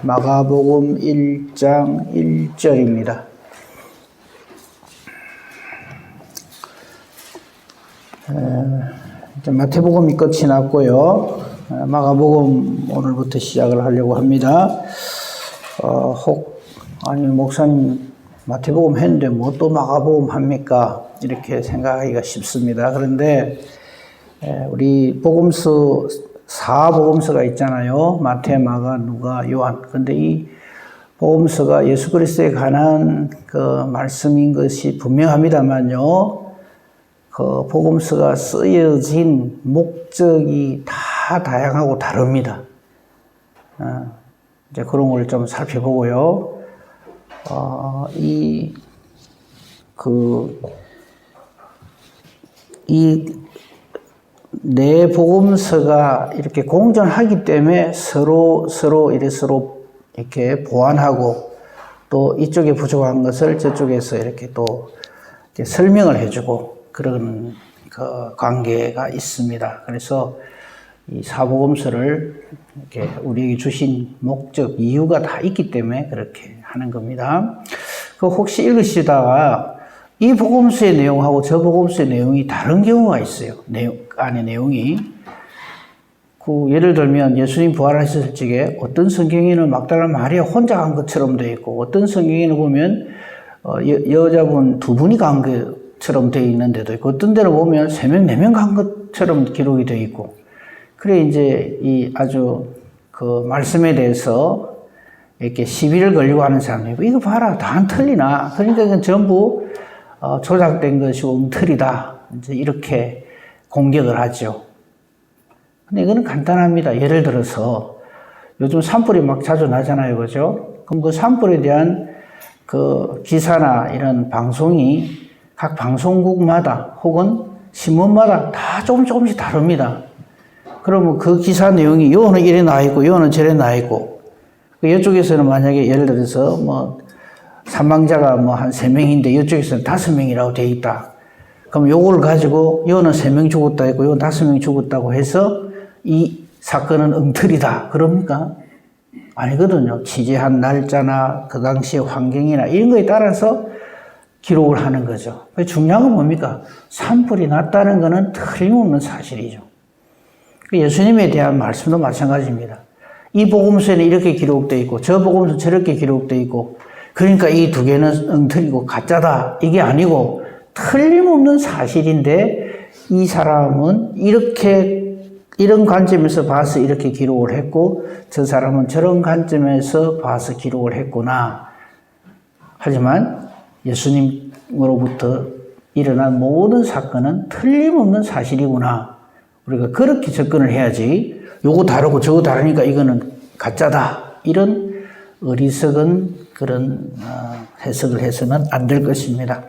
마가복음 1장 1절입니다. 마태복음이 끝이 났고요. 마가복음 오늘부터 시작을 하려고 합니다. 아니 목사님 마태복음 했는데 뭐 또 마가복음 합니까? 이렇게 생각하기가 쉽습니다. 그런데 우리 복음서 4복음서가 있잖아요. 마태, 마가, 누가, 요한. 근데 이 복음서가 예수 그리스도에 관한 그 말씀인 것이 분명합니다만요. 그 복음서가 쓰여진 목적이 다 다양하고 다릅니다. 이제 그런 걸 좀 살펴보고요. 내 복음서가 이렇게 공존하기 때문에 서로 이렇게 보완하고 또 이쪽에 부족한 것을 저쪽에서 이렇게 또 이렇게 설명을 해주고 그런 그 관계가 있습니다. 그래서 이 사복음서를 이렇게 우리에게 주신 목적, 이유가 다 있기 때문에 그렇게 하는 겁니다. 그 혹시 읽으시다가 이 복음서의 내용하고 저 복음서의 내용이 다른 경우가 있어요. 안의 내용이. 예를 들면 예수님 부활하셨을 적에 어떤 성경에는 막달라 마리아 혼자 간 것처럼 되어 있고 어떤 성경에는 보면 여자분 두 분이 간 것처럼 되어 있는 데도 있고 어떤 데는 보면 3명, 4명 간 것처럼 기록이 되어 있고 그래 이제 이 아주 그 말씀에 대해서 이렇게 시비를 걸려고 하는 사람이 이거 봐라 다 안 틀리나 그러니까 이건 전부 조작된 것이고 엉터리다. 이제 이렇게 공격을 하죠. 근데 이거는 간단합니다. 예를 들어서 요즘 산불이 막 자주 나잖아요. 그죠? 그럼 그 산불에 대한 그 기사나 이런 방송이 각 방송국마다 혹은 신문마다 다 조금씩 다릅니다. 그러면 그 기사 내용이 요거는 이래 나와있고 요거는 저래 나와있고 이쪽에서는 만약에 예를 들어서 사망자가 한 3명인데 이쪽에서는 5명이라고 되어 있다. 그럼 요걸 가지고 요거는 3명 죽었다 했고 요건 5명 죽었다고 해서 이 사건은 엉터리다. 그럽니까? 아니거든요. 취재한 날짜나 그 당시의 환경이나 이런 거에 따라서 기록을 하는 거죠. 중요한 건 뭡니까? 산불이 났다는 거는 틀림없는 사실이죠. 예수님에 대한 말씀도 마찬가지입니다. 이 복음서에는 이렇게 기록되어 있고 저 복음서는 저렇게 되어 있고 그러니까 이 두 개는 엉터리고 가짜다. 이게 아니고 틀림없는 사실인데 이 사람은 이런 관점에서 봐서 이렇게 기록을 했고 저 사람은 저런 관점에서 봐서 기록을 했구나. 하지만 예수님으로부터 일어난 모든 사건은 틀림없는 사실이구나. 우리가 그렇게 접근을 해야지 요거 다르고 저거 다르니까 이거는 가짜다. 이런 어리석은 그런 해석을 해서는 안 될 것입니다.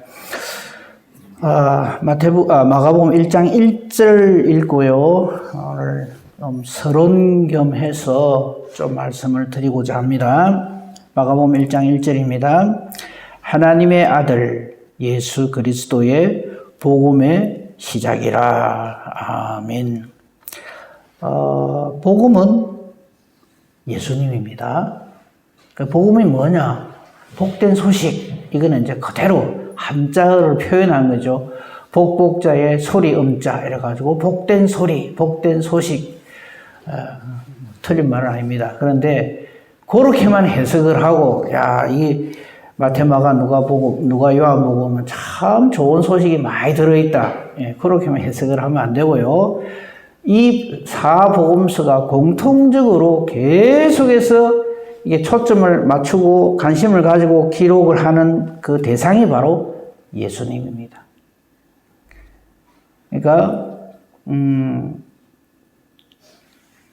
마가복음 1장 1절 읽고요. 오늘 좀 서론 겸해서 좀 말씀을 드리고자 합니다. 마가복음 1장 1절입니다. 하나님의 아들 예수 그리스도의 복음의 시작이라. 아멘. 복음은 예수님입니다. 복음이 뭐냐? 복된 소식. 이거는 이제 그대로 한자어를 표현한 거죠. 복복자의 소리 음자 이래가지고 복된 소리, 복된 소식. 틀린 말은 아닙니다. 그런데 그렇게만 해석을 하고, 이 마태마가 누가 요한복음은 참 좋은 소식이 많이 들어있다. 그렇게만 해석을 하면 안 되고요. 이 사복음서가 공통적으로 계속해서 이게 초점을 맞추고 관심을 가지고 기록을 하는 그 대상이 바로 예수님입니다. 그러니까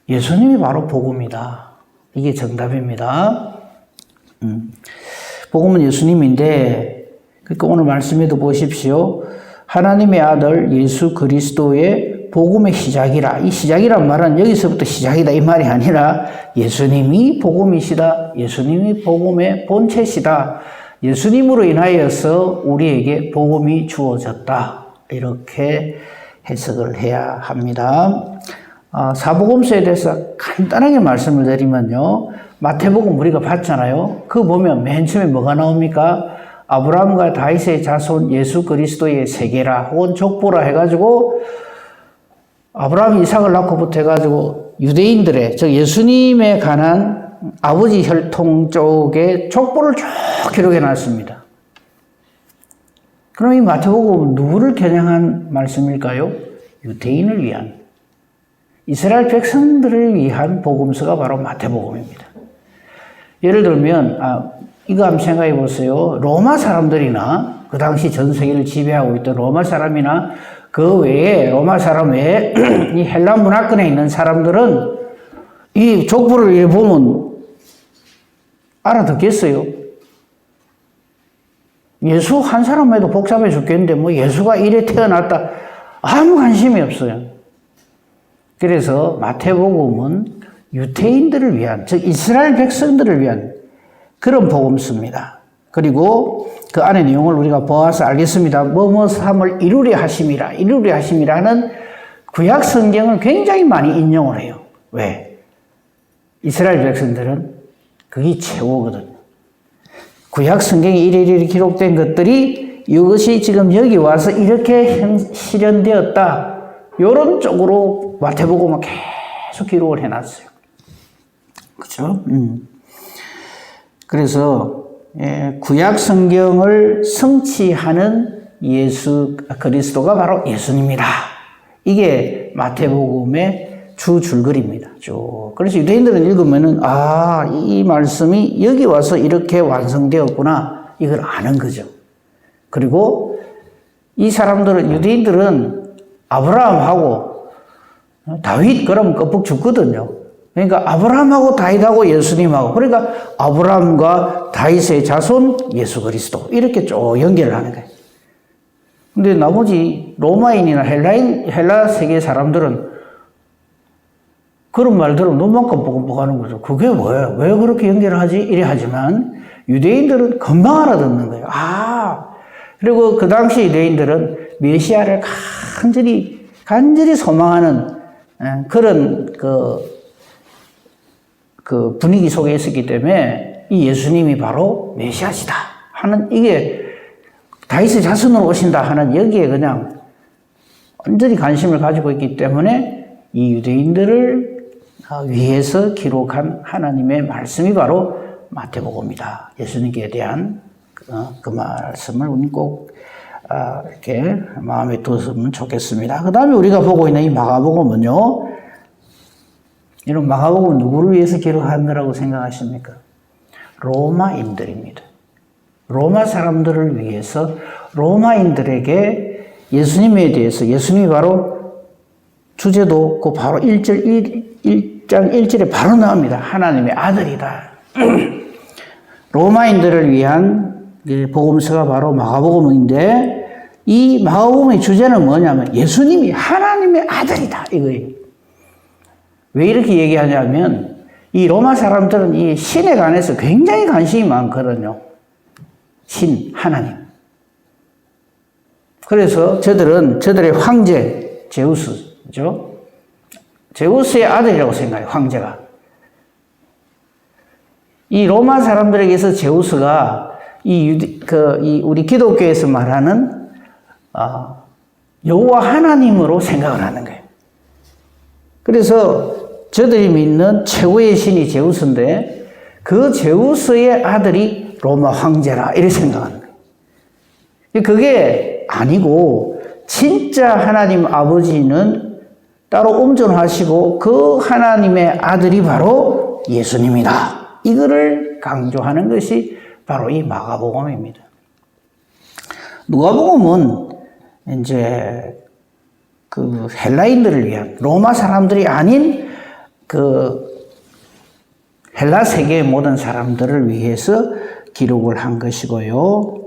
예수님이 바로 복음이다. 이게 정답입니다. 복음은 예수님인데 그러니까 오늘 말씀에도 보십시오. 하나님의 아들 예수 그리스도의 복음의 시작이라. 이 시작이란 말은 여기서부터 시작이다 이 말이 아니라 예수님이 복음이시다. 예수님이 복음의 본체시다. 예수님으로 인하여서 우리에게 복음이 주어졌다. 이렇게 해석을 해야 합니다. 사복음서에 대해서 간단하게 말씀을 드리면요. 마태복음 우리가 봤잖아요. 그거 보면 맨 처음에 뭐가 나옵니까? 아브라함과 다윗의 자손 예수 그리스도의 세계라 혹은 족보라 해가지고 아브라함이 이삭을 낳고부터 해가지고 유대인들의 즉 예수님에 관한 아버지 혈통 쪽의 족보를 쭉 기록해 놨습니다. 그럼 이 마태복음은 누구를 겨냥한 말씀일까요? 유대인을 위한, 이스라엘 백성들을 위한 복음서가 바로 마태복음입니다. 예를 들면 이거 한번 생각해 보세요. 로마 사람들이나 그 당시 전 세계를 지배하고 있던 로마 사람이나 그 외에 로마 사람 외에 이 헬라 문화권에 있는 사람들은 이 족보를 보면 알아듣겠어요? 예수 한 사람 해도 복잡해 죽겠는데 뭐 예수가 이래 태어났다 아무 관심이 없어요. 그래서 마태복음은 유대인들을 위한, 즉 이스라엘 백성들을 위한 그런 복음서입니다. 그리고 그 안의 내용을 우리가 보아서 알겠습니다. 뭐뭐삼을 이루려 하심이라, 이루려 하심이라는 구약 성경을 굉장히 많이 인용을 해요. 왜? 이스라엘 백성들은 그게 최고거든요. 구약 성경에 이래이래 기록된 것들이 이것이 지금 여기 와서 이렇게 실현되었다. 이런 쪽으로 마태복음은 계속 기록을 해놨어요. 그렇죠? 그래서 구약 성경을 성취하는 예수 그리스도가 바로 예수님이다. 이게 마태복음의 주 줄거리입니다. 쭉. 그래서 유대인들은 읽으면은 이 말씀이 여기 와서 이렇게 완성되었구나. 이걸 아는 거죠. 그리고 이 사람들은 유대인들은 아브라함하고 다윗 그러면 껍벅 죽거든요. 그러니까 아브라함하고 다윗하고 예수님하고 그러니까 아브라함과 다윗의 자손 예수 그리스도 이렇게 쭉 연결을 하는 거예요. 근데 나머지 로마인이나 헬라 세계 사람들은 그런 말 들으면 눈만 껌뻑껌뻑 하는 거죠. 그게 뭐예요? 왜 그렇게 연결을 하지? 이래 하지만 유대인들은 금방 알아듣는 거예요. 그리고 그 당시 유대인들은 메시아를 간절히 소망하는 그런 그 분위기 속에 있었기 때문에 이 예수님이 바로 메시아시다 하는 이게 다윗의 자손으로 오신다 하는 여기에 그냥 완전히 관심을 가지고 있기 때문에 이 유대인들을 위해서 기록한 하나님의 말씀이 바로 마태복음이다. 예수님께 대한 그 말씀을 우리 꼭 이렇게 마음에 두었으면 좋겠습니다. 그 다음에 우리가 보고 있는 이 마가복음은요, 이런 마가복음은 누구를 위해서 기록한 거라고 생각하십니까? 로마인들입니다. 로마 사람들을 위해서 로마인들에게 예수님에 대해서 예수님이 바로 주제도 그 바로 1장 1절에 바로 나옵니다. 하나님의 아들이다. 로마인들을 위한 복음서가 바로 마가복음인데 이 마가복음의 주제는 뭐냐면 예수님이 하나님의 아들이다 이거예요. 왜 이렇게 얘기하냐면 이 로마 사람들은 이 신에 관해서 굉장히 관심이 많거든요. 신, 하나님. 그래서 저들의 황제 제우스죠. 제우스의 아들이라고 생각해요. 황제가. 이 로마 사람들에게서 제우스가 우리 기독교에서 말하는 여호와 하나님으로 생각을 하는 거예요. 그래서 저들이 믿는 최고의 신이 제우스인데 그 제우스의 아들이 로마 황제라 이렇게 생각하는 거예요. 그게 아니고 진짜 하나님 아버지는 따로 음존하시고 그 하나님의 아들이 바로 예수님이다. 이거를 강조하는 것이 바로 이 마가복음입니다. 누가복음은 이제 그 헬라인들을 위한 로마 사람들이 아닌 그 헬라 세계의 모든 사람들을 위해서 기록을 한 것이고요.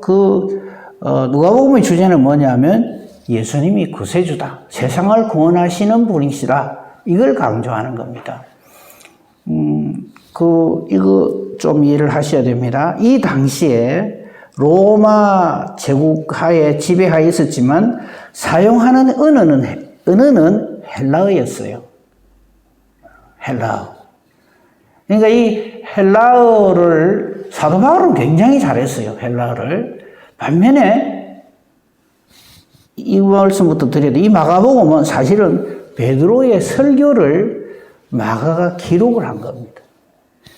누가복음의 주제는 뭐냐면 예수님이 구세주다. 세상을 구원하시는 분이시다. 이걸 강조하는 겁니다. 이거 좀 이해를 하셔야 됩니다. 이 당시에 로마 제국하에 지배하에 있었지만 사용하는 언어는 헬라어였어요. 헬라어. 그러니까 이 헬라어를 사도 바울은 굉장히 잘했어요. 헬라어를. 반면에 이 말씀부터 드려도 이 마가복음은 사실은 베드로의 설교를 마가가 기록을 한 겁니다.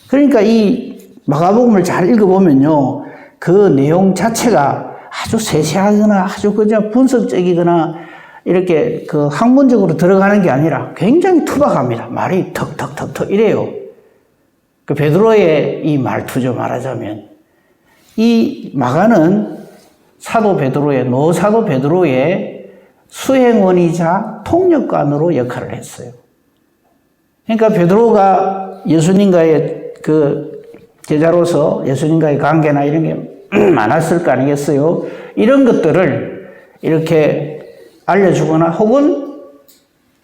그러니까 이 마가복음을 잘 읽어보면요, 그 내용 자체가 아주 세세하거나 아주 그냥 분석적이거나 이렇게 그 학문적으로 들어가는 게 아니라 굉장히 투박합니다. 말이 턱턱턱턱 이래요. 그 베드로의 이 말투죠, 말하자면. 이 마가는 사도 베드로의, 노사도 베드로의 수행원이자 통역관으로 역할을 했어요. 그러니까 베드로가 예수님과의 그 제자로서 예수님과의 관계나 이런 게 많았을 거 아니겠어요? 이런 것들을 이렇게 알려주거나 혹은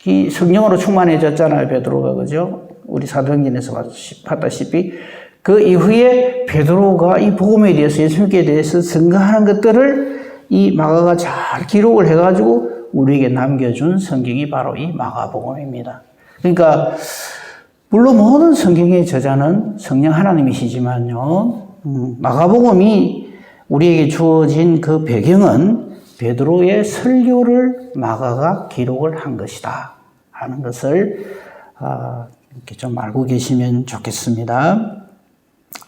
이 성령으로 충만해졌잖아요, 베드로가. 그죠? 우리 사도행전에서 봤다시피 그 이후에 베드로가 이 복음에 대해서, 예수님께 대해서 증거하는 것들을 이 마가가 잘 기록을 해가지고 우리에게 남겨준 성경이 바로 이 마가복음입니다. 그러니까 물론 모든 성경의 저자는 성령 하나님이시지만요, 마가복음이 우리에게 주어진 그 배경은 베드로의 설교를 마가가 기록을 한 것이다 하는 것을 이렇게 좀 알고 계시면 좋겠습니다.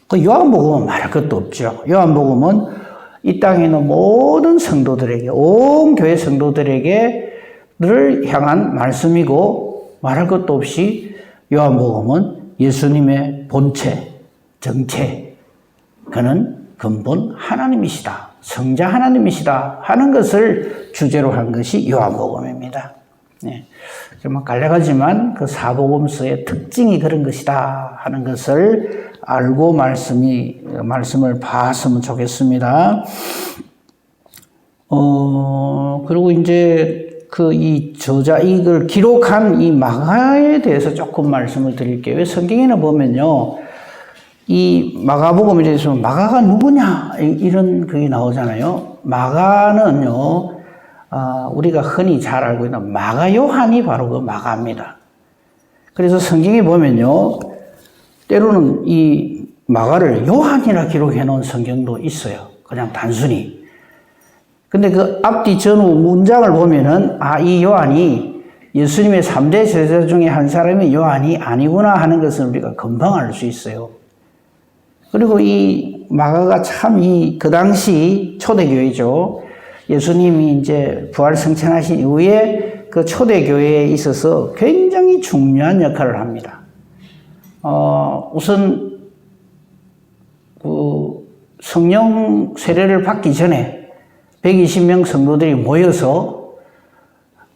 그 요한복음은 말할 것도 없죠. 요한복음은 이 땅에 있는 모든 성도들에게, 온 교회 성도들에게를 향한 말씀이고, 말할 것도 없이 요한복음은 예수님의 본체, 정체, 그는 근본 하나님이시다, 성자 하나님이시다 하는 것을 주제로 한 것이 요한복음입니다. 네. 좀 갈려가지만 그 사복음서의 특징이 그런 것이다 하는 것을 알고 말씀을 봤으면 좋겠습니다. 그리고 이제 이걸 기록한 이 마가에 대해서 조금 말씀을 드릴게요. 왜 성경에는 보면요, 이 마가복음에 대해서 마가가 누구냐 이런 그게 나오잖아요. 마가는요, 우리가 흔히 잘 알고 있는 마가 요한이 바로 그 마가입니다. 그래서 성경에 보면요, 때로는 이 마가를 요한이라 기록해 놓은 성경도 있어요. 그냥 단순히. 근데 그 앞뒤 전후 문장을 보면은, 이 요한이 예수님의 3대 제자 중에 한 사람이 요한이 아니구나 하는 것을 우리가 금방 알 수 있어요. 그리고 이 마가가 참 그 당시 초대교회죠. 예수님이 이제 부활 승천하신 이후에 그 초대교회에 있어서 굉장히 중요한 역할을 합니다. 우선 그 성령 세례를 받기 전에 120명 성도들이 모여서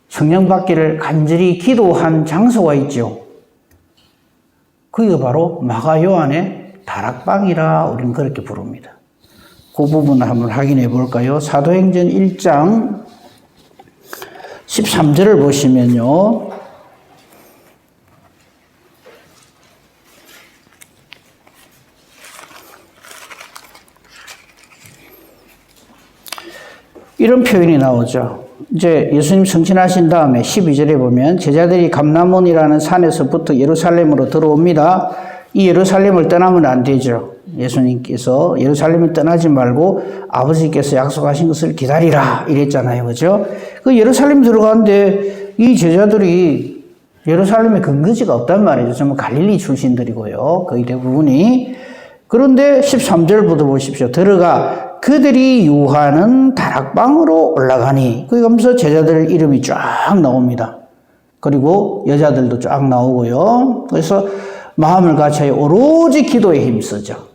성령 받기를 간절히 기도한 장소가 있죠. 그게 바로 마가 요한의 다락방이라 우리는 그렇게 부릅니다. 그 부분을 한번 확인해 볼까요? 사도행전 1장 13절을 보시면요, 이런 표현이 나오죠. 이제 예수님 승천하신 다음에 12절에 보면 제자들이 감람원이라는 산에서부터 예루살렘으로 들어옵니다. 이 예루살렘을 떠나면 안 되죠. 예수님께서 예루살렘을 떠나지 말고 아버지께서 약속하신 것을 기다리라 이랬잖아요. 그죠? 그 예루살렘 들어가는데 이 제자들이 예루살렘에 근거지가 없단 말이죠. 전부 갈릴리 출신들이고요. 거의 대부분이. 그런데 13절부터 보십시오. 들어가 그들이 유하는 다락방으로 올라가니, 거기 가면서 제자들 이름이 쫙 나옵니다. 그리고 여자들도 쫙 나오고요. 그래서 마음을 같이 오로지 기도에 힘쓰죠.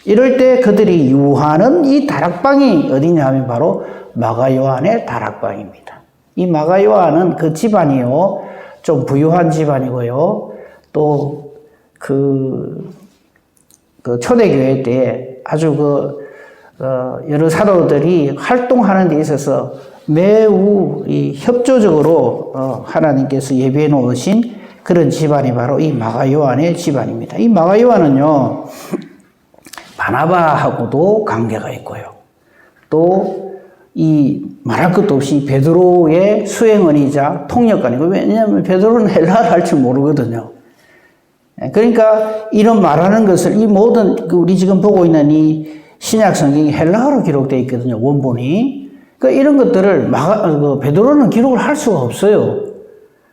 이럴 때 그들이 유하는 이 다락방이 어디냐 하면 바로 마가 요한의 다락방입니다. 이 마가 요한은 그 집안이요, 좀 부유한 집안이고요. 또 그 초대교회 때 아주 여러 사도들이 활동하는 데 있어서 매우 협조적으로 하나님께서 예비해 놓으신 그런 집안이 바로 이 마가 요한의 집안입니다. 이 마가 요한은요, 바나바하고도 관계가 있고요. 또 이 말할 것도 없이 베드로의 수행원이자 통역관이고, 왜냐하면 베드로는 헬라어를 할 줄 모르거든요. 그러니까 이런 말하는 것을 이 모든 우리 지금 보고 있는 이 신약 성경이 헬라어로 기록되어 있거든요. 원본이. 그러니까 이런 것들을 베드로는 기록을 할 수가 없어요.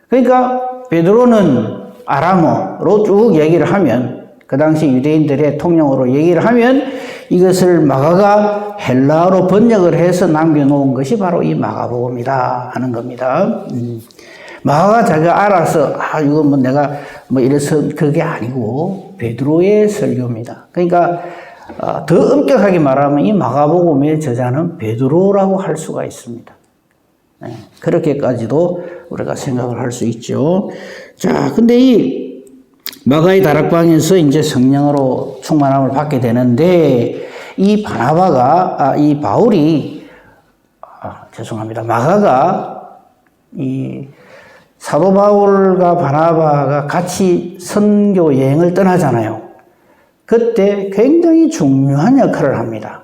그러니까 베드로는 아람어로 쭉 얘기를 하면 그 당시 유대인들의 통용어로 얘기를 하면 이것을 마가가 헬라어로 번역을 해서 남겨놓은 것이 바로 이 마가복음이다 하는 겁니다. 마가가 자기가 알아서 이거 뭐 내가 뭐 이래서 그게 아니고 베드로의 설교입니다. 그러니까 더 엄격하게 말하면 이 마가복음의 저자는 베드로라고 할 수가 있습니다. 그렇게까지도 우리가 생각을 할 수 있죠. 자, 근데 이 마가의 다락방에서 이제 성령으로 충만함을 받게 되는데 이 이 바울이 죄송합니다. 마가가 이 사도 바울과 바나바가 같이 선교 여행을 떠나잖아요. 그때 굉장히 중요한 역할을 합니다.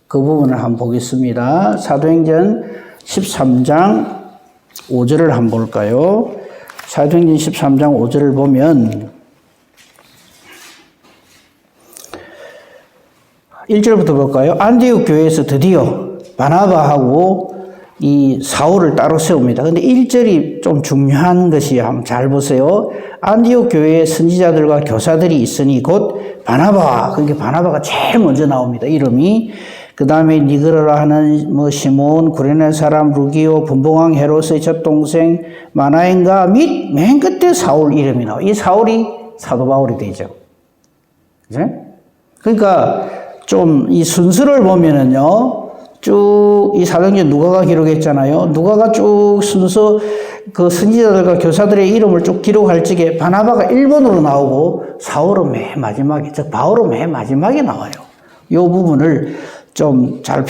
그 부분을 한번 보겠습니다. 사도행전 13장 5절을 한번 볼까요? 사도행전 13장 5절을 보면 1절부터 볼까요? 안디옥 교회에서 드디어 바나바하고 이 사울을 따로 세웁니다. 근데 1절이 좀 중요한 것이 한번 잘 보세요. 안디옥 교회에 선지자들과 교사들이 있으니 곧 바나바. 그러니까 바나바가 제일 먼저 나옵니다. 이름이. 그 다음에 니그르라 하는 뭐 시몬, 구레네 사람 루기오, 분봉왕 헤롯의 젖동생 마나엔가 및 맨 끝에 사울 이름이 나와요. 이 사울이 사도 바울이 되죠. 그죠? 그러니까 좀 이 순서를 보면은요. 쭉 이 사도행전 누가가 기록했잖아요. 누가가 쭉 순서 그 선지자들과 교사들의 이름을 쭉 기록할 적에 바나바가 1번으로 나오고 사울은 맨 마지막에, 즉 바울은 맨 마지막에 나와요. 이 부분을 좀 잘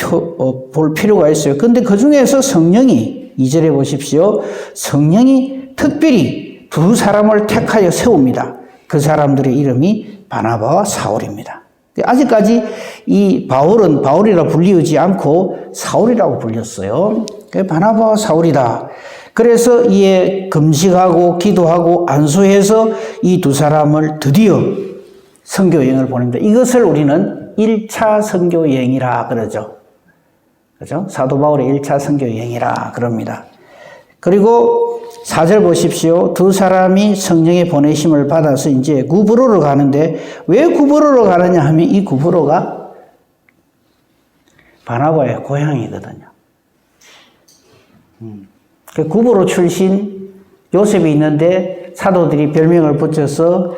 볼 필요가 있어요. 근데 그 중에서 성령이 2절에 보십시오. 성령이 특별히 두 사람을 택하여 세웁니다. 그 사람들의 이름이 바나바와 사울입니다. 아직까지 이 바울은 바울이라 불리우지 않고 사울이라고 불렸어요. 바나바와 사울이다. 그래서 이에 금식하고 기도하고 안수해서 이 두 사람을 드디어 선교 여행을 보냅니다. 이것을 우리는 1차 선교 여행이라 그러죠. 그죠? 사도 바울의 1차 선교 여행이라 그럽니다. 그리고 4절 보십시오. 두 사람이 성령의 보내심을 받아서 이제 구브로로 가는데 왜 구브로로 가느냐 하면 이 구브로가 바나바의 고향이거든요. 그 구브로 출신 요셉이 있는데 사도들이 별명을 붙여서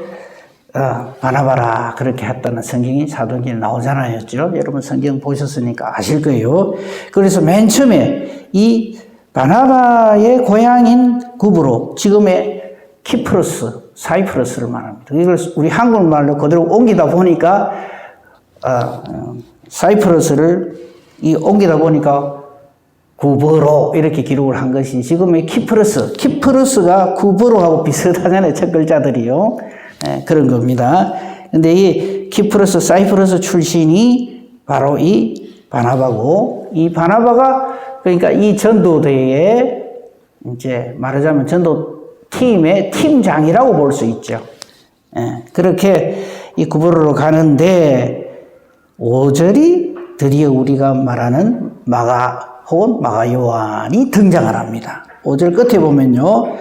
바나바라 그렇게 했다는 성경이 사도행전에 나오잖아요. 여러분 성경 보셨으니까 아실 거예요. 그래서 맨 처음에 이 바나바의 고향인 구브로, 지금의 키프로스, 사이프러스를 말합니다. 이걸 우리 한국말로 그대로 옮기다 보니까 사이프러스를 옮기다 보니까 구브로 이렇게 기록을 한 것이 지금의 키프로스가 구브로하고 비슷하잖아요. 첫 글자들이요. 그런 겁니다. 근데 이 키프로스, 사이프러스 출신이 바로 이 바나바고, 이 바나바가 그러니까 이 전도대에 이제 말하자면 전도팀의 팀장이라고 볼 수 있죠. 그렇게 이 구브로로 가는데 5절이 드디어 우리가 말하는 마가 혹은 마가 요한이 등장을 합니다. 5절 끝에 보면요.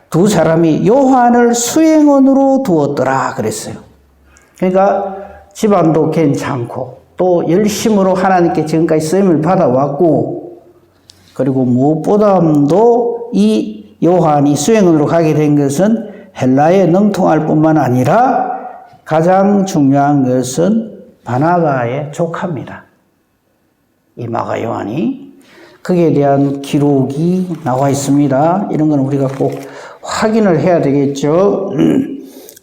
두 사람이 요한을 수행원으로 두었더라 그랬어요. 그러니까 집안도 괜찮고 또 열심으로 하나님께 지금까지 쓰임을 받아왔고 그리고 무엇보다도 이 요한이 수행원으로 가게 된 것은 헬라에 능통할 뿐만 아니라 가장 중요한 것은 바나바의 조카입니다. 이 마가 요한이. 거기에 대한 기록이 나와 있습니다. 이런 건 우리가 꼭 확인을 해야 되겠죠.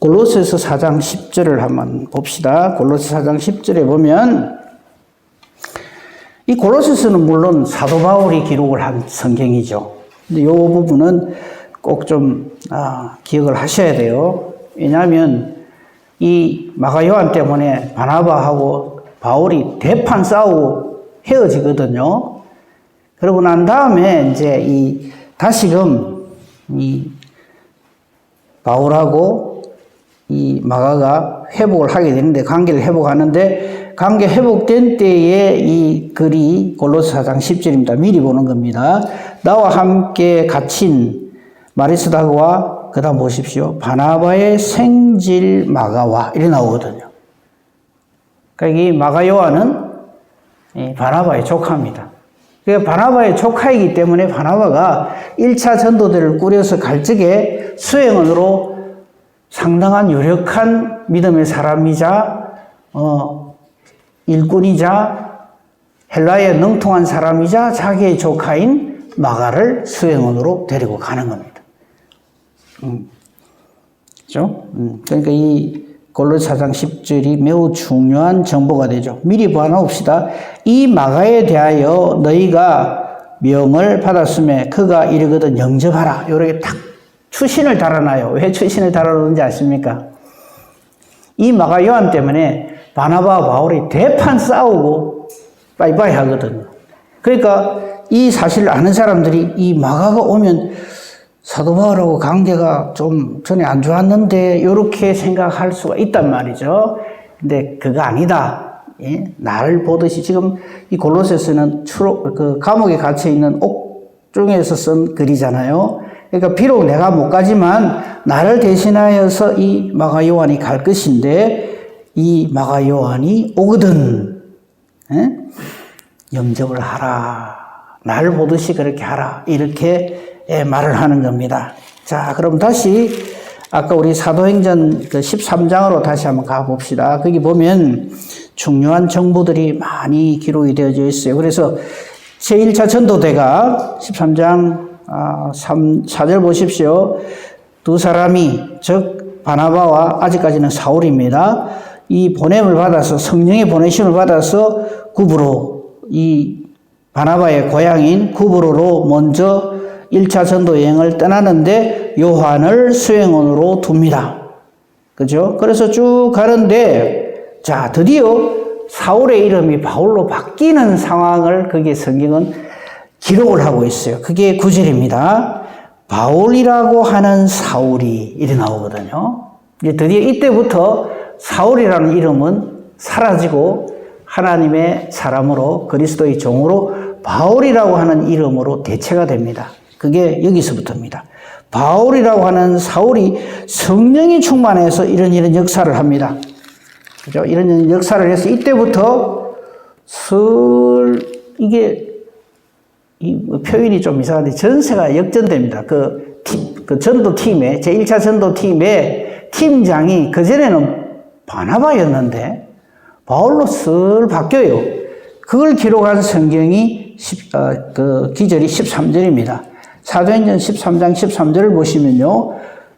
골로새서 4장 10절을 한번 봅시다. 골로새 4장 10절에 보면 이 골로새서는 물론 사도 바울이 기록을 한 성경이죠. 근데 이 부분은 꼭 좀 기억을 하셔야 돼요. 왜냐하면 이 마가 요한 때문에 바나바하고 바울이 대판 싸우고 헤어지거든요. 그러고 난 다음에 이제 다시금 이 바울하고 이 마가가 회복을 하게 되는데, 관계를 회복하는데, 관계 회복된 때에 이 글이 골로새 4장 10절입니다. 미리 보는 겁니다. 나와 함께 갇힌 마리스다와 그 다음 보십시오. 바나바의 생질 마가와 이렇게 나오거든요. 그러니까 이 마가 요한은 바나바의 조카입니다. 그러니까 바나바의 조카이기 때문에 바나바가 1차 전도대를 꾸려서 갈 적에 수행원으로 상당한 유력한 믿음의 사람이자 일꾼이자 헬라에 능통한 사람이자 자기의 조카인 마가를 수행원으로 데리고 가는 겁니다. 그렇죠? 그러니까 이 골로새 4장 10절이 매우 중요한 정보가 되죠. 미리 보아놓읍시다. 이 마가에 대하여 너희가 명을 받았음에 그가 이르거든 영접하라. 이렇게 딱 추신을 달아놔요. 왜 추신을 달아놓는지 아십니까? 이 마가 요한 때문에 바나바와 바울이 대판 싸우고 빠이빠이 하거든요. 그러니까 이 사실을 아는 사람들이 이 마가가 오면 사도 바울하고 관계가 좀 전에 안 좋았는데 이렇게 생각할 수가 있단 말이죠. 근데 그거 아니다. 예? 나를 보듯이 지금 이 골로새서는 그 감옥에 갇혀 있는 옥중에서 쓴 글이잖아요. 그러니까 비록 내가 못 가지만 나를 대신하여서 이 마가 요한이 갈 것인데 이 마가 요한이 오거든. 예? 영접을 하라. 나를 보듯이 그렇게 하라. 이렇게 말을 하는 겁니다. 자, 그럼 다시 아까 우리 사도행전 그 13장으로 다시 한번 가봅시다. 거기 보면 중요한 정보들이 많이 기록이 되어져 있어요. 그래서 제1차 전도대가 13장 4절 보십시오. 두 사람이 즉 바나바와 아직까지는 사울입니다. 이 보냄을 받아서 성령의 보내심을 받아서 구브로 이 바나바의 고향인 구브로로 먼저 1차 전도 여행을 떠나는데 요한을 수행원으로 둡니다. 그죠? 그래서 쭉 가는데 자, 드디어 사울의 이름이 바울로 바뀌는 상황을 거기에 성경은 기록을 하고 있어요. 그게 9절입니다. 바울이라고 하는 사울이 이래 나오거든요. 이제 드디어 이때부터 사울이라는 이름은 사라지고 하나님의 사람으로 그리스도의 종으로 바울이라고 하는 이름으로 대체가 됩니다. 그게 여기서부터입니다. 바울이라고 하는 사울이 성령이 충만해서 이런 역사를 합니다. 그죠? 이런 역사를 해서 이때부터 이게 이 표현이 좀 이상한데 전세가 역전됩니다. 그 전도팀에, 제1차 전도팀의 팀장이 그전에는 바나바였는데 바울로 슬 바뀌어요. 그걸 기록한 성경이 기절이 13절입니다. 사도행전 13장 13절을 보시면요.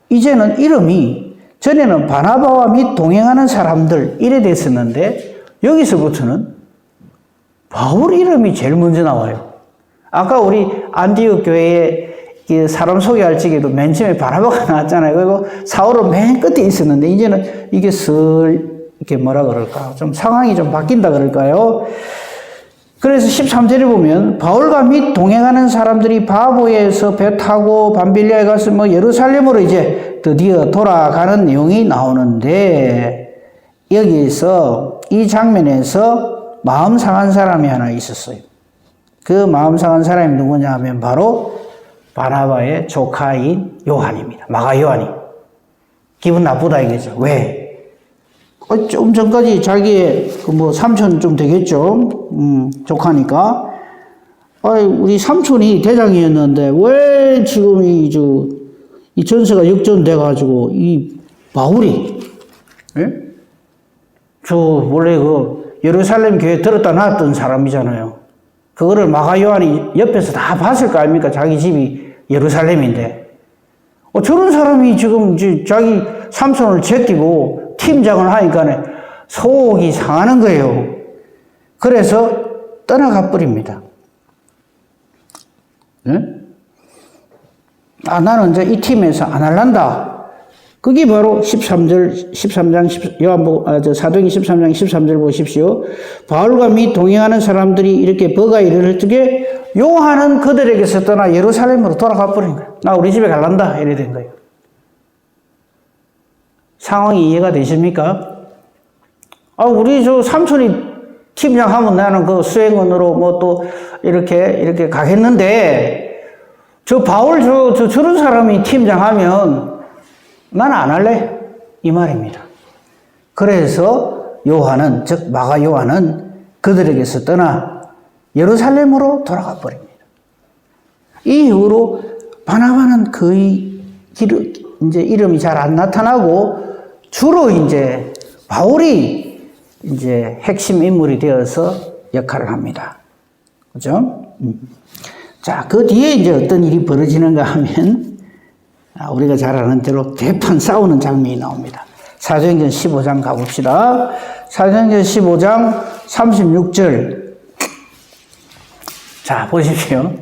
이제는 이름이 전에는 바나바와 및 동행하는 사람들 이래 됐었는데 여기서부터는 바울 이름이 제일 먼저 나와요. 아까 우리 안디옥 교회에 사람 소개할 적에도 맨 처음에 바나바가 나왔잖아요. 그리고 사울은 맨 끝에 있었는데 이제는 이게 이렇게 뭐라 그럴까? 좀 상황이 좀 바뀐다 그럴까요? 그래서 13절에 보면 바울과 및 동행하는 사람들이 바보에서 배 타고 밤빌리아에 가서 예루살렘으로 이제 드디어 돌아가는 내용이 나오는데 여기에서 이 장면에서 마음 상한 사람이 하나 있었어요. 그 마음 상한 사람이 누구냐 하면 바로 바나바의 조카인 요한입니다. 마가 요한이. 기분 나쁘다 이거죠. 왜? 좀 전까지 자기의 삼촌 좀 되겠죠. 조카니까. 우리 삼촌이 대장이었는데 왜 지금 이 전세가 역전돼가지고 이 바울이, 예? 원래 예루살렘 교회 들었다 놨던 사람이잖아요. 그거를 마가 요한이 옆에서 다 봤을 거 아닙니까? 자기 집이 예루살렘인데. 저런 사람이 지금 자기 삼손을 제끼고 팀장을 하니까 속이 상하는 거예요. 그래서 떠나가 버립니다. 네? 나는 이제 이 팀에서 안 할란다. 그게 바로 13장, 사도행전 13장 13절 보십시오. 바울과 및 동행하는 사람들이 이렇게 버가 이를 적에 요한은 그들에게서 떠나 예루살렘으로 돌아가 버린 거예요. 나 우리 집에 갈란다. 이래 된 거예요. 상황이 이해가 되십니까? 우리 저 삼촌이 팀장하면 나는 그 수행원으로 뭐 또 이렇게 가겠는데, 저 바울 저런 사람이 팀장하면 난 안 할래. 이 말입니다. 그래서 요한은, 즉 마가 요한은 그들에게서 떠나 예루살렘으로 돌아가 버립니다. 이 이후로 바나바는 거의 이제 이름이 잘 안 나타나고 주로 이제 바울이 이제 핵심 인물이 되어서 역할을 합니다. 그죠? 자, 그 뒤에 이제 어떤 일이 벌어지는가 하면 우리가 잘 아는 대로 대판 싸우는 장면이 나옵니다. 사도행전 15장 가봅시다. 사도행전 15장 36절. 자, 보십시오.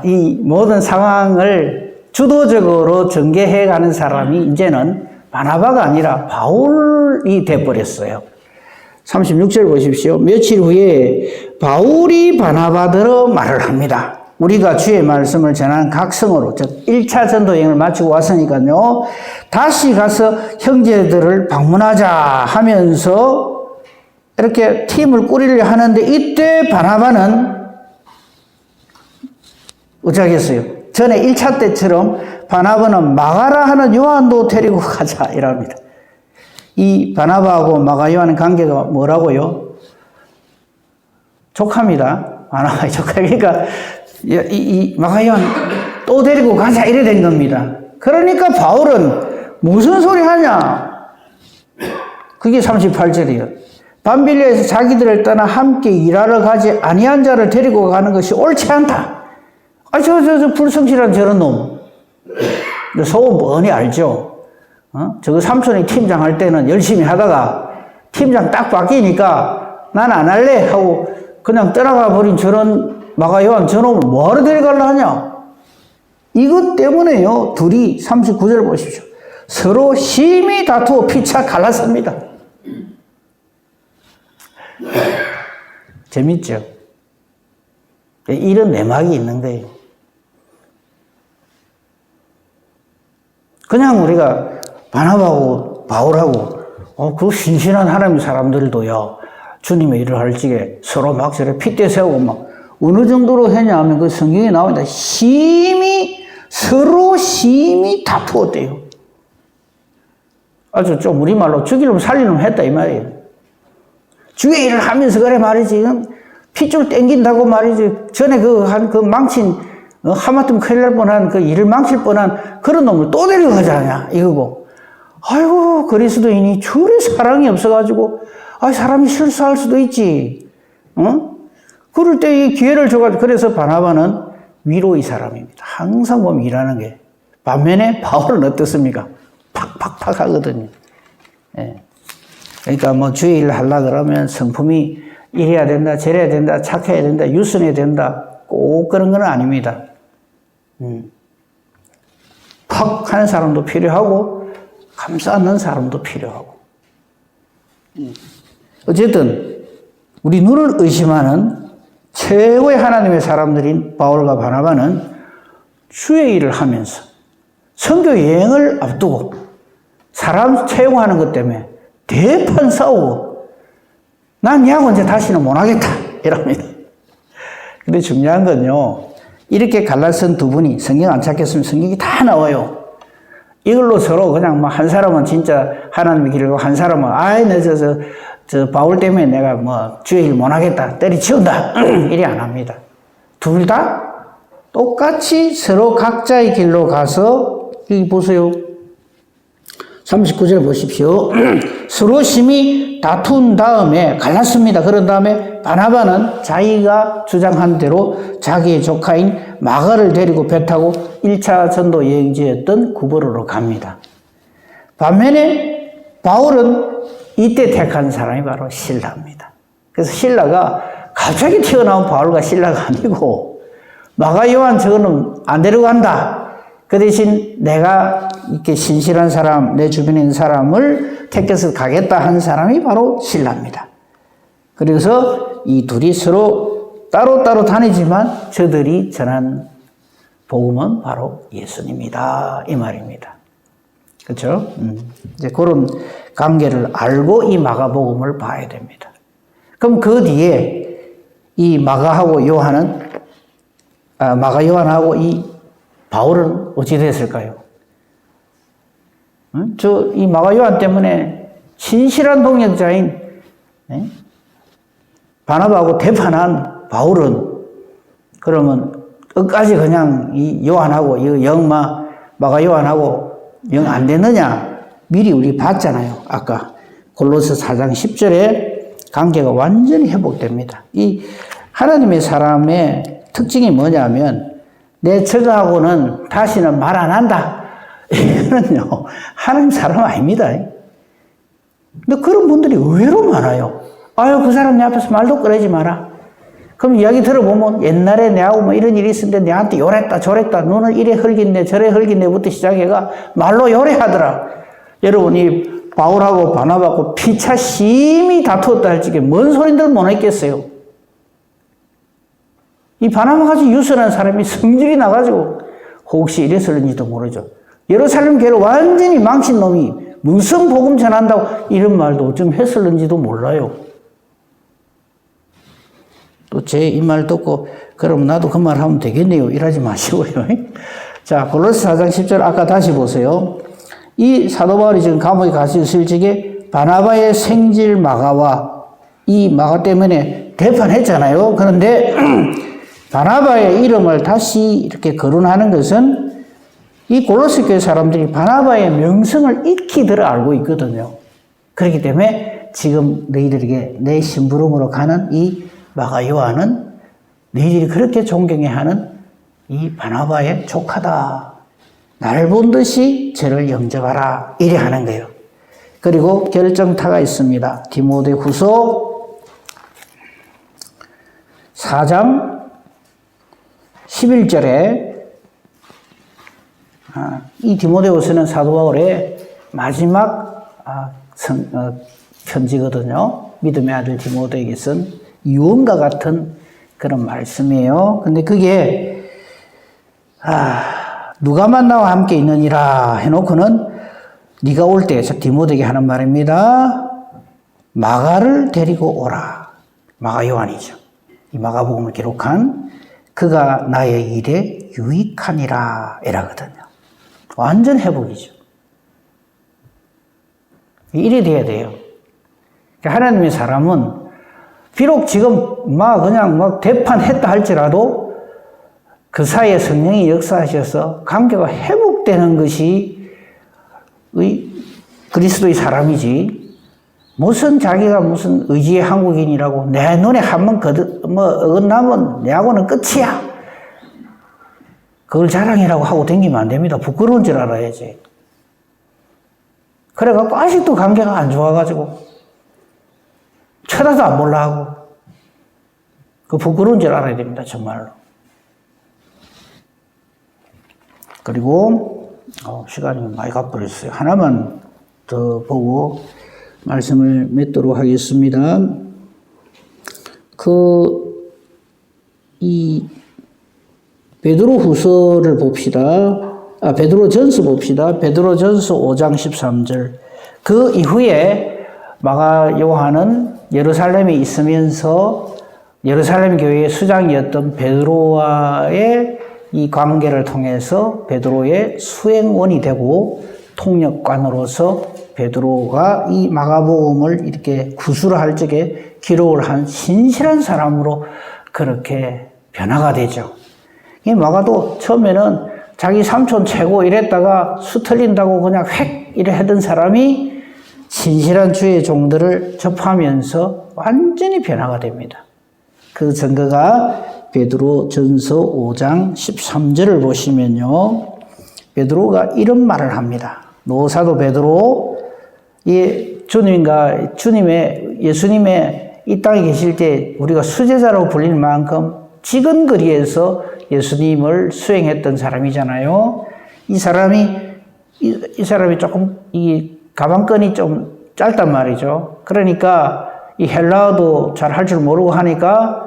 이 모든 상황을 주도적으로 전개해가는 사람이 이제는 바나바가 아니라 바울이 돼버렸어요. 36절 보십시오. 며칠 후에 바울이 바나바더러 말을 합니다. 우리가 주의 말씀을 전하는 각 성으로, 즉 1차 전도 여행을 마치고 왔으니까요, 다시 가서 형제들을 방문하자 하면서 이렇게 팀을 꾸리려 하는데, 이때 바나바는 어쩌겠어요? 전에 1차 때처럼 바나바는 마가라 하는 요한도 데리고 가자 이랍니다. 이 바나바하고 마가 요한의 관계가 뭐라고요? 조카입니다. 바나바의 조카. 그러니까 이 마가 요한 또 데리고 가자 이래 된 겁니다. 그러니까 바울은 무슨 소리 하냐? 그게 38절이에요. 밤빌리아에서 자기들을 떠나 함께 일하러 가지 아니한 자를 데리고 가는 것이 옳지 않다. 저 불성실한 저런 놈. 소문 뻔히 알죠? 저거 삼촌이 팀장 할 때는 열심히 하다가 팀장 딱 바뀌니까 난 안 할래 하고 그냥 떠나가 버린 저런 마가 요한 저놈을 뭐하러 데려가려 하냐? 이것 때문에요. 둘이 39절 보십시오. 서로 심히 다투어 피차 갈랐습니다. 재밌죠? 이런 내막이 있는 거예요. 그냥 우리가 바나바하고 바울하고 그 신신한 하나님의 사람들도요, 주님의 일을 할 적에 서로 막 저래 핏대 세우고 막 어느 정도로 했냐 하면 그 성경에 나옵니다. 서로 심히 다투었대요. 아주 좀 우리말로 죽이려면 살리려면 했다 이 말이에요. 주의 일을 하면서 그래 말이지. 핏줄 땡긴다고 말이지. 전에 그 망친, 하마터면 큰일 날 뻔한 그 일을 망칠 뻔한 그런 놈을 또 데려가자냐, 이거고. 아이고, 그리스도인이 저리 사랑이 없어가지고, 사람이 실수할 수도 있지. 그럴 때 이 기회를 줘가지고, 그래서 바나바는 위로의 사람입니다. 항상 보면 일하는 게. 반면에 바울은 어떻습니까? 팍팍팍 하거든요. 예. 그러니까 뭐 주의 일을 하려고 그러면 성품이 이래야 된다, 저래야 된다, 착해야 된다, 유순해야 된다. 꼭 그런 건 아닙니다. 팍 하는 사람도 필요하고, 감싸 안는 사람도 필요하고. 어쨌든, 우리 눈을 의심하는 최고의 하나님의 사람들인 바울과 바나바는 주의 일을 하면서 선교 여행을 앞두고 사람 채용하는 것 때문에 대판 싸우고 난 야구 이제 다시는 못 하겠다 이럽니다. 근데 중요한 건요, 이렇게 갈라선 두 분이 성경 안 찾겠으면 성경이 다 나와요. 이걸로 서로 그냥 뭐 한 사람은 진짜 하나님의 길을 가고 한 사람은 저 바울 때문에 내가 뭐 주의 일 못 하겠다 때리치운다 이래 안 합니다. 둘 다 똑같이 서로 각자의 길로 가서 여기 보세요. 39절 보십시오. 서로 심히 다툰 다음에 갈랐습니다. 그런 다음에 바나바는 자기가 주장한 대로 자기의 조카인 마가를 데리고 배 타고 1차 전도 여행지였던 구버로로 갑니다. 반면에 바울은 이때 택한 사람이 바로 실라입니다. 그래서 실라가 갑자기 튀어나온 바울과 실라가 아니고 마가 요한 저거는 안 데려간다. 그 대신 내가 이렇게 신실한 사람, 내 주변에 있는 사람을 택해서 가겠다 한 사람이 바로 실라입니다. 그래서 이 둘이 서로 따로따로 다니지만 저들이 전한 복음은 바로 예수님이다 이 말입니다. 그렇죠? 이제 그런 관계를 알고 이 마가복음을 봐야 됩니다. 그럼 그 뒤에 이 마가 요한하고 이 바울은 어찌 됐을까요? 이 마가 요한 때문에 신실한 동역자인 바나바하고 대판한 바울은 그러면 끝까지 그냥 이 요한하고 이 마가 요한하고 영 안 됐느냐? 미리 우리 봤잖아요. 아까 골로새 4장 10절에 관계가 완전히 회복됩니다. 이 하나님의 사람의 특징이 뭐냐면 내 저하고는 다시는 말 안 한다. 이거는요 하나님 사람 아닙니다. 근데 그런 분들이 의외로 많아요. 아유 그 사람 내 앞에서 말도 꺼내지 마라. 그럼 이야기 들어보면 옛날에 내하고 뭐 이런 일이 있었는데 내한테 요랬다 저랬다 너는 이래 헐긴데 저래 헐긴데부터 시작해가 말로 요래하더라. 여러분 이 바울하고 바나바하고 피차 심히 다투었다 할 적에 뭔 소린들 못 했겠어요. 이 바나바같이 유순한 사람이 성질이 나가지고 혹시 이랬을는지도 모르죠. 예루살렘 교회를 완전히 망친 놈이 무슨 복음 전한다고 이런 말도 좀 했을는지도 몰라요. 또 제 이 말 듣고 그럼 나도 그 말 하면 되겠네요. 이러지 마시고요. 자, 골로새 4장 10절 아까 다시 보세요. 이 사도 바울이 지금 감옥에 갇혀 있을 적에 바나바의 생질 마가와 이 마가 때문에 대판했잖아요. 그런데 바나바의 이름을 다시 이렇게 거론하는 것은 이 골로새 교회 사람들이 바나바의 명성을 익히 들어 알고 있거든요. 그렇기 때문에 지금 너희들에게 내 심부름으로 가는 이 마가 요한은 너희들이 그렇게 존경해하는 이 바나바의 조카다. 나를 본 듯이 저를 영접하라. 이래 하는 거예요. 그리고 결정타가 있습니다. 디모데후서 4장 11절에 이 디모데후서는 사도 바울의 마지막 편지거든요. 믿음의 아들 디모데에게 쓴 유언과 같은 그런 말씀이에요. 근데 그게 누가 만나와 함께 있느니라 해놓고는 네가 올 때 디모데에게 하는 말입니다. 마가를 데리고 오라. 마가 요한이죠. 이 마가복음을 기록한 그가 나의 일에 유익하니라 이라거든요. 완전 회복이죠. 이래 돼야 돼요. 하나님의 사람은 비록 지금 그냥 대판했다 할지라도 그 사이에 성령이 역사하셔서 관계가 회복되는 것이 그리스도의 사람이지, 무슨 자기가 무슨 의지의 한국인이라고 내 눈에 한번 어긋나면 내하고는 끝이야. 그걸 자랑이라고 하고 다니면 안 됩니다. 부끄러운 줄 알아야지. 그래갖고 아직도 관계가 안 좋아가지고 쳐다도 안 볼라 하고 그 부끄러운 줄 알아야 됩니다. 정말로. 그리고 시간이 많이 가버렸어요. 하나만 더 보고 말씀을 맺도록 하겠습니다. 이 베드로 후서를 봅시다. 베드로 전서 봅시다. 베드로 전서 5장 13절. 그 이후에 마가 요한은 예루살렘에 있으면서 예루살렘 교회의 수장이었던 베드로와의 이 관계를 통해서 베드로의 수행원이 되고 통역관으로서 베드로가 이 마가복음을 이렇게 구술할 적에 기록을 한 신실한 사람으로 그렇게 변화가 되죠. 이 마가도 처음에는 자기 삼촌 최고 이랬다가 수 틀린다고 그냥 획 이래 하던 사람이 신실한 주의 종들을 접하면서 완전히 변화가 됩니다. 그 증거가 베드로 전서 5장 13절을 보시면요. 베드로가 이런 말을 합니다. 노사도 베드로, 예수님의 이 땅에 계실 때 우리가 수제자로 불릴 만큼 지근 거리에서 예수님을 수행했던 사람이잖아요. 이 사람이 조금 이 가방끈이 좀 짧단 말이죠. 그러니까 이 헬라어도 잘 할 줄 모르고 하니까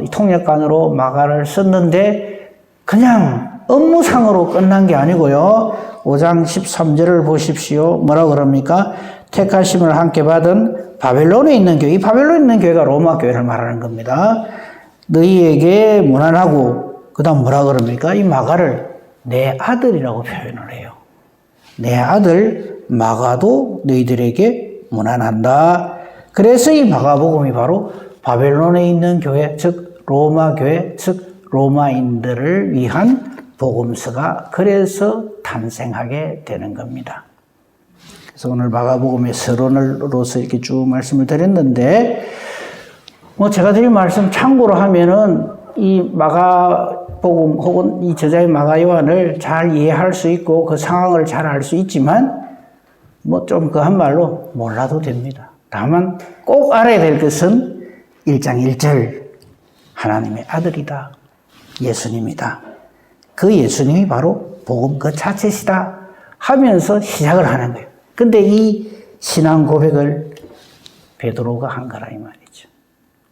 이 통역관으로 마가를 썼는데 그냥 업무상으로 끝난 게 아니고요. 5장 13절을 보십시오. 뭐라 그럽니까? 택하심을 함께 받은 바벨론에 있는 교회, 이 바벨론에 있는 교회가 로마 교회를 말하는 겁니다. 너희에게 무난하고, 그 다음 뭐라 그럽니까? 이 마가를 내 아들이라고 표현을 해요. 내 아들 마가도 너희들에게 무난한다. 그래서 이 마가복음이 바로 바벨론에 있는 교회, 즉 로마 교회, 즉 로마인들을 위한 복음서가 그래서 탄생하게 되는 겁니다. 그래서 오늘 마가복음의 서론으로서 이렇게 쭉 말씀을 드렸는데, 제가 드린 말씀 참고로 하면은 이 마가복음 혹은 이 저자의 마가 요한을 잘 이해할 수 있고 그 상황을 잘 알 수 있지만 좀 그 한말로 몰라도 됩니다. 다만 꼭 알아야 될 것은 1장 1절 하나님의 아들이다. 예수님이다. 그 예수님이 바로 복음 그 자체시다 하면서 시작을 하는 거예요. 근데 이 신앙 고백을 베드로가 한 거라 이 말이죠.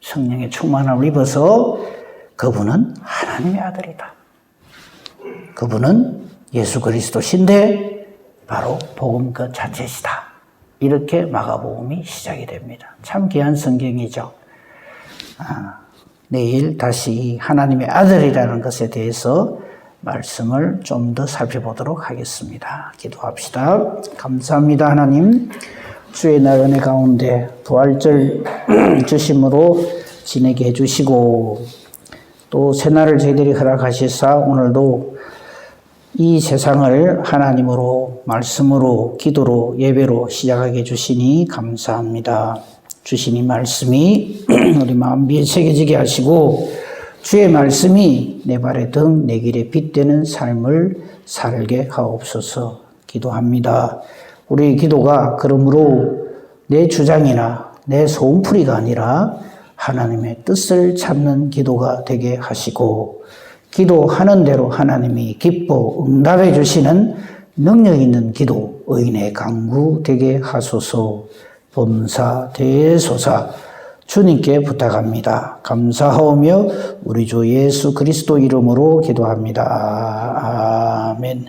성령의 충만함을 입어서 그분은 하나님의 아들이다. 그분은 예수 그리스도신데 바로 복음 그 자체시다. 이렇게 마가복음이 시작이 됩니다. 참 귀한 성경이죠. 내일 다시 하나님의 아들이라는 것에 대해서 말씀을 좀 더 살펴보도록 하겠습니다. 기도합시다. 감사합니다. 하나님, 주의 날 은혜 가운데 부활절 주심으로 지내게 해주시고 또 새날을 저희들이 허락하시사 오늘도 이 세상을 하나님으로 말씀으로 기도로 예배로 시작하게 해주시니 감사합니다. 주신 이 말씀이 우리 마음비에 새겨지게 하시고 주의 말씀이 내 발의 등 내 길에 빛되는 삶을 살게 하옵소서 기도합니다. 우리의 기도가 그러므로 내 주장이나 내 소음풀이가 아니라 하나님의 뜻을 찾는 기도가 되게 하시고 기도하는 대로 하나님이 기뻐 응답해 주시는 능력 있는 기도, 의인의 강구 되게 하소서. 범사 대소사 주님께 부탁합니다. 감사하오며 우리 주 예수 그리스도 이름으로 기도합니다. 아멘.